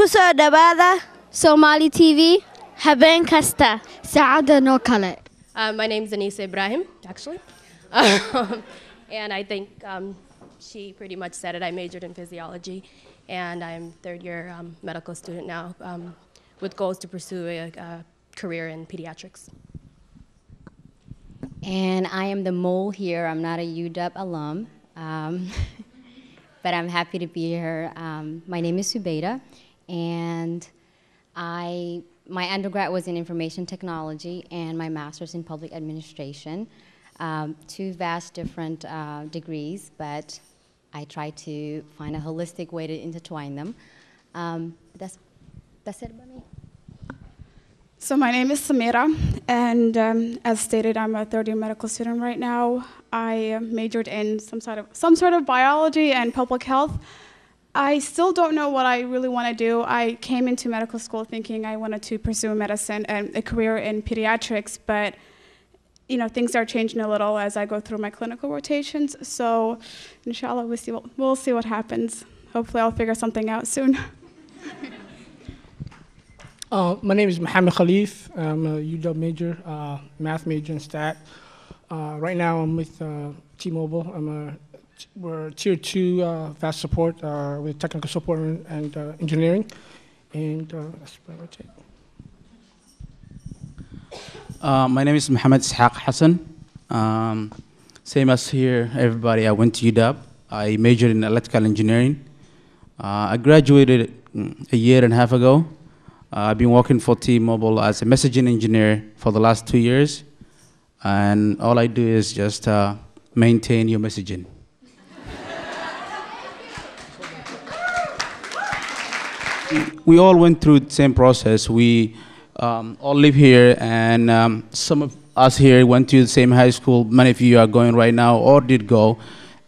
Kusoo dhawaada Somali TV. habeen kasta. Saacaddan oo kale. My name's Anisa Ibrahim, actually. And I think she pretty much said it. I majored in physiology, and I'm third-year medical student now with goals to pursue a career in pediatrics. And I am the mole here. I'm not a UW alum, but I'm happy to be here. My name is Subeida, and my undergrad was in information technology and my master's in public administration. Two vast different degrees, but I try to find a holistic way to intertwine them. That's it about me. So my name is Samira, and as stated, I'm a third-year medical student right now. I majored in some sort of biology and public health. I still don't know what I really want to do. I came into medical school thinking I wanted to pursue medicine and a career in pediatrics, but you know, things are changing a little as I go through my clinical rotations. So, inshallah, we'll see what happens. Hopefully, I'll figure something out soon. My name is Mohammed Khalif. I'm a UW major, math major and stat. Right now, I'm with T-Mobile. We're tier 2 fast support with technical support and engineering, and that's pretty much it. My name is Mohammed Ishaq Hassan. Same as here, everybody. I went to UW. I majored in electrical engineering. I graduated a year and a half ago. I've been working for T-Mobile as a messaging engineer for the last 2 years, and all I do is just maintain your messaging. We all went through the same process. We all live here, and some of us here went to the same high school. Many of you are going right now or did go,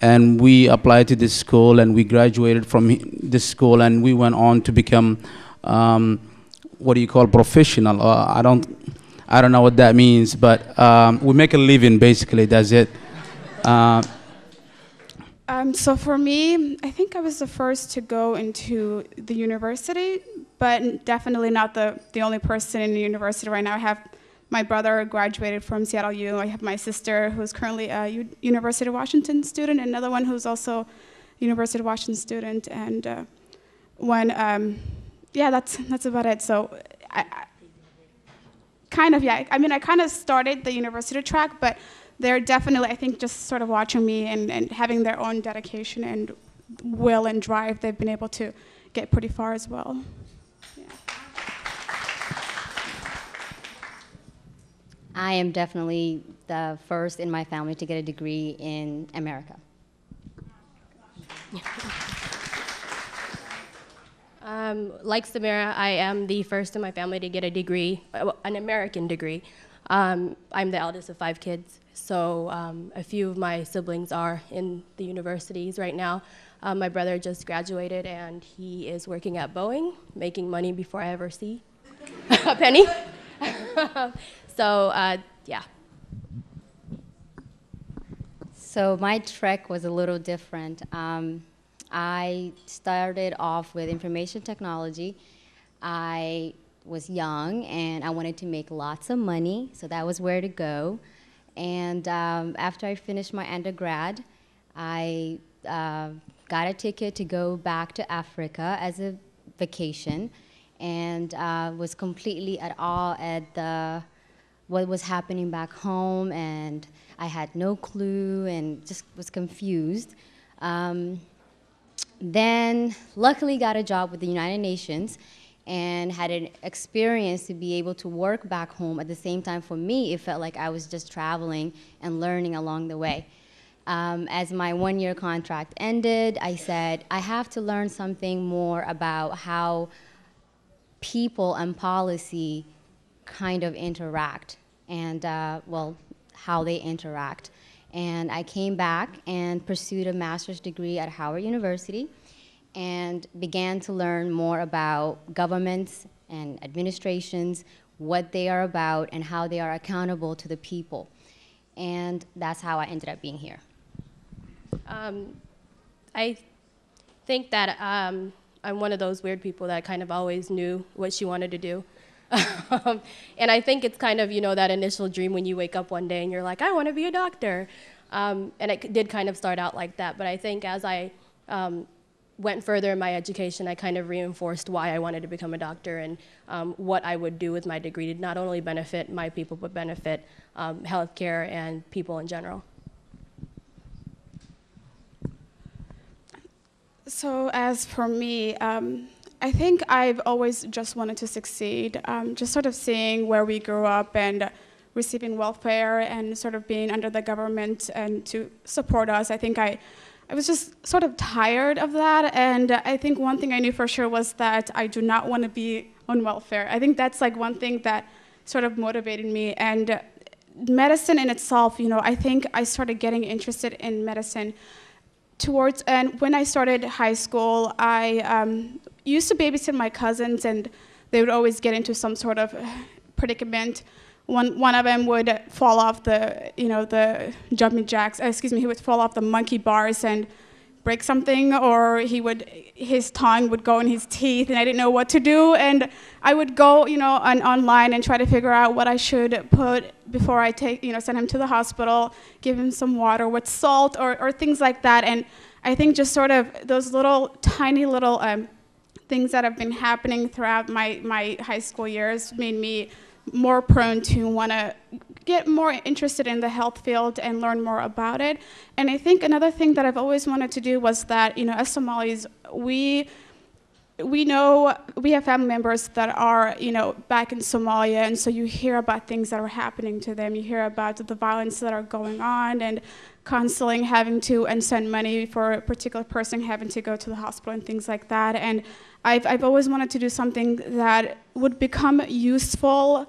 and we applied to this school, and we graduated from this school, and we went on to become what do you call professional? I don't know what that means, but we make a living basically. That's it. So for me, I think I was the first to go into the university, but definitely not the only person in the university right now. I have my brother graduated from Seattle U. I have my sister who's currently a University of Washington student, and another one who's also University of Washington student. And yeah, that's about it. So I kind of started the university track, but they're definitely, I think, just sort of watching me and having their own dedication and will and drive, they've been able to get pretty far as well. Yeah. I am definitely the first in my family to get a degree in America. Like Samira, I am the first in my family to get a degree, an American degree. I'm the eldest of 5 kids, so a few of my siblings are in the universities right now. My brother just graduated, and he is working at Boeing, making money before I ever see a penny. So, yeah. So my trek was a little different. I started off with information technology. I was young and I wanted to make lots of money, so that was where to go. And after I finished my undergrad, I got a ticket to go back to Africa as a vacation, and was completely at awe at what was happening back home, and I had no clue and just was confused. Then luckily got a job with the United Nations and had an experience to be able to work back home. At the same time, for me, it felt like I was just traveling and learning along the way. As my 1-year contract ended, I said, I have to learn something more about how people and policy kind of interact, and well, how they interact. And I came back and pursued a master's degree at Howard University and began to learn more about governments and administrations, what they are about, and how they are accountable to the people. And that's how I ended up being here. I think that I'm one of those weird people that kind of always knew what she wanted to do. And I think it's kind of, that initial dream when you wake up one day and you're like, I want to be a doctor. And it did kind of start out like that. But I think as I went further in my education, I kind of reinforced why I wanted to become a doctor and what I would do with my degree to not only benefit my people, but benefit healthcare and people in general. So as for me, I think I've always just wanted to succeed. Just sort of seeing where we grew up and receiving welfare and sort of being under the government and to support us. I think I was just sort of tired of that. And I think one thing I knew for sure was that I do not want to be on welfare. I think that's like one thing that sort of motivated me. And medicine in itself, I think I started getting interested in medicine and when I started high school, I used to babysit my cousins, and they would always get into some sort of predicament. One of them would fall off the jumping jacks. He would fall off the monkey bars and break something, or his tongue would go in his teeth, and I didn't know what to do. And I would go, online and try to figure out what I should put before I send him to the hospital, give him some water with salt or things like that. And I think just sort of those tiny little things that have been happening throughout my high school years made me more prone to want to get more interested in the health field and learn more about it. And I think another thing that I've always wanted to do was that, as Somalis, we know we have family members that are, back in Somalia, and so you hear about things that are happening to them. You hear about the violence that are going on, and constantly having to send money for a particular person having to go to the hospital and things like that. And I've always wanted to do something that would become useful,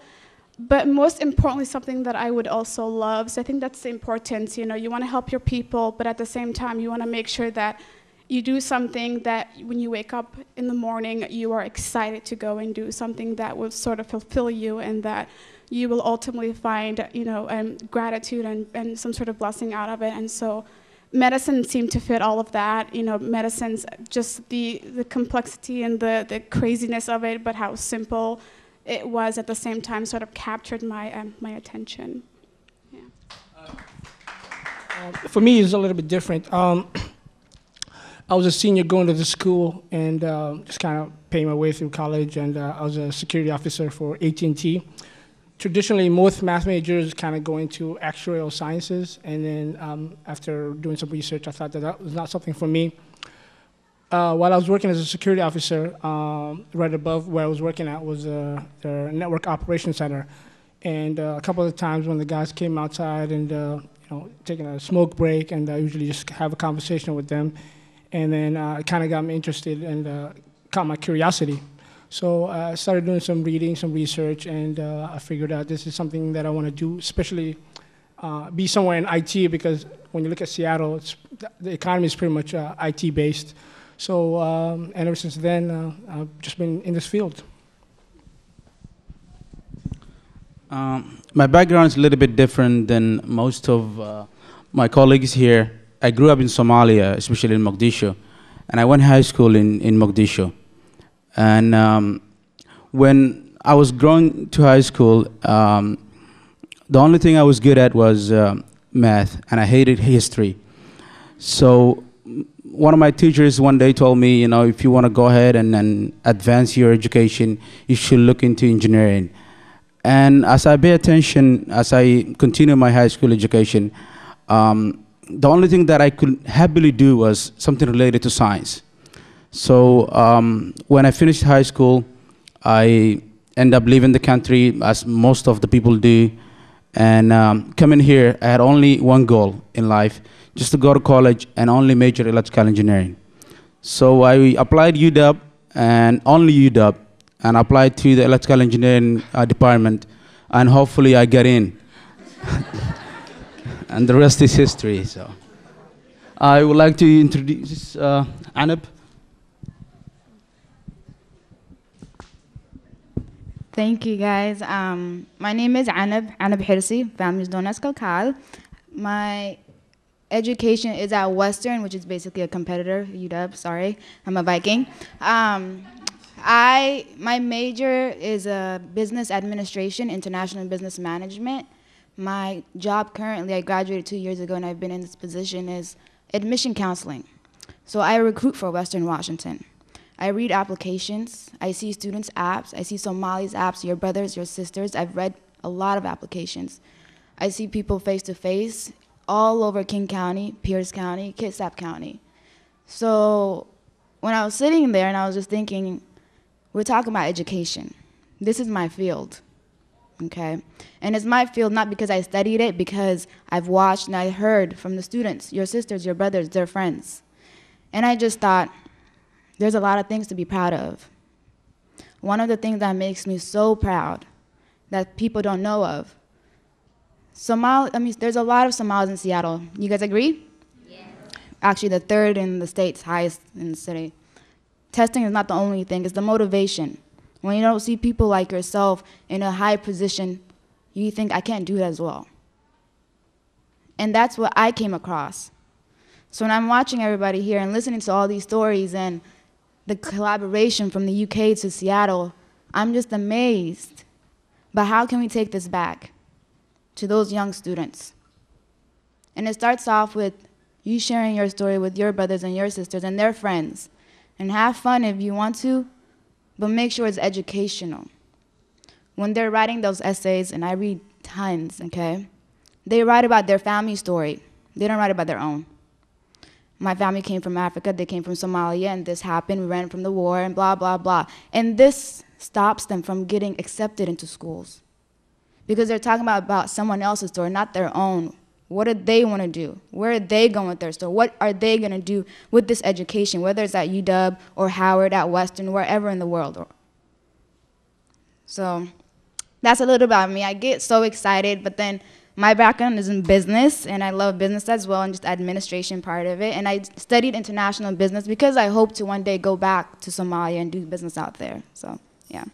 but most importantly, something that I would also love. So I think that's the importance. You want to help your people, but at the same time, you want to make sure that you do something that when you wake up in the morning, you are excited to go and do something that will sort of fulfill you, and that you will ultimately find, gratitude and some sort of blessing out of it. And so medicine seemed to fit all of that. Medicine's just the complexity and the craziness of it, but how simple it was at the same time sort of captured my attention. Yeah. For me, it's a little bit different. I was a senior going to the school and just kind of paying my way through college, and I was a security officer for AT&T. Traditionally, most math majors kind of go into actuarial sciences, and then after doing some research, I thought that was not something for me. While I was working as a security officer, right above where I was working at was the network operations center. And a couple of times when the guys came outside and taking a smoke break, and I usually just have a conversation with them. And then it kind of got me interested and caught my curiosity. So I started doing some reading, some research, and I figured out this is something that I want to do, especially be somewhere in IT, because when you look at Seattle, the economy is pretty much IT-based. So, and ever since then, I've just been in this field. My background is a little bit different than most of my colleagues here. I grew up in Somalia, especially in Mogadishu, and I went high school in Mogadishu. And when I was going to high school, the only thing I was good at was math, and I hated history. So one of my teachers one day told me, if you want to go ahead and advance your education, you should look into engineering. And as I pay attention, as I continue my high school education, the only thing that I could happily do was something related to science. So when I finished high school, I ended up leaving the country, as most of the people do. And coming here, I had only one goal in life, just to go to college and only major electrical engineering. So I applied UW, and only UW, and applied to the electrical engineering department, and hopefully I get in. And the rest is history. So I would like to introduce Anab. Thank you, guys. My name is Anab Hirsi. Families known as Kalkal. My education is at Western, which is basically a competitor, UW, sorry, I'm a Viking. My major is business administration, international business management. My job currently, I graduated 2 years ago and I've been in this position, is admission counseling. So I recruit for Western Washington. I read applications, I see students' apps, I see Somali's apps, your brothers, your sisters. I've read a lot of applications. I see people face to face all over King County, Pierce County, Kitsap County. So when I was sitting there and I was just thinking, we're talking about education. This is my field, okay? And it's my field not because I studied it, because I've watched and I heard from the students, your sisters, your brothers, their friends. And I just thought, there's a lot of things to be proud of. One of the things that makes me so proud that people don't know of, there's a lot of Somalis in Seattle. You guys agree? Yeah. Actually, the third in the states, highest in the city. Testing is not the only thing, it's the motivation. When you don't see people like yourself in a high position, you think, I can't do it as well. And that's what I came across. So when I'm watching everybody here and listening to all these stories and the collaboration from the UK to Seattle, I'm just amazed. But how can we take this back to those young students? And it starts off with you sharing your story with your brothers and your sisters and their friends. And have fun if you want to, but make sure it's educational. When they're writing those essays, and I read tons, okay, they write about their family story. They don't write about their own. My family came from Africa, they came from Somalia, and this happened, we ran from the war, and blah, blah, blah. And this stops them from getting accepted into schools. Because they're talking about someone else's story, not their own. What do they want to do? Where are they going with their story? What are they going to do with this education, whether it's at UW or Howard, at Western, wherever in the world? So that's a little about me. I get so excited, but then my background is in business, and I love business as well, and just administration part of it. And I studied international business because I hope to one day go back to Somalia and do business out there. So, yeah.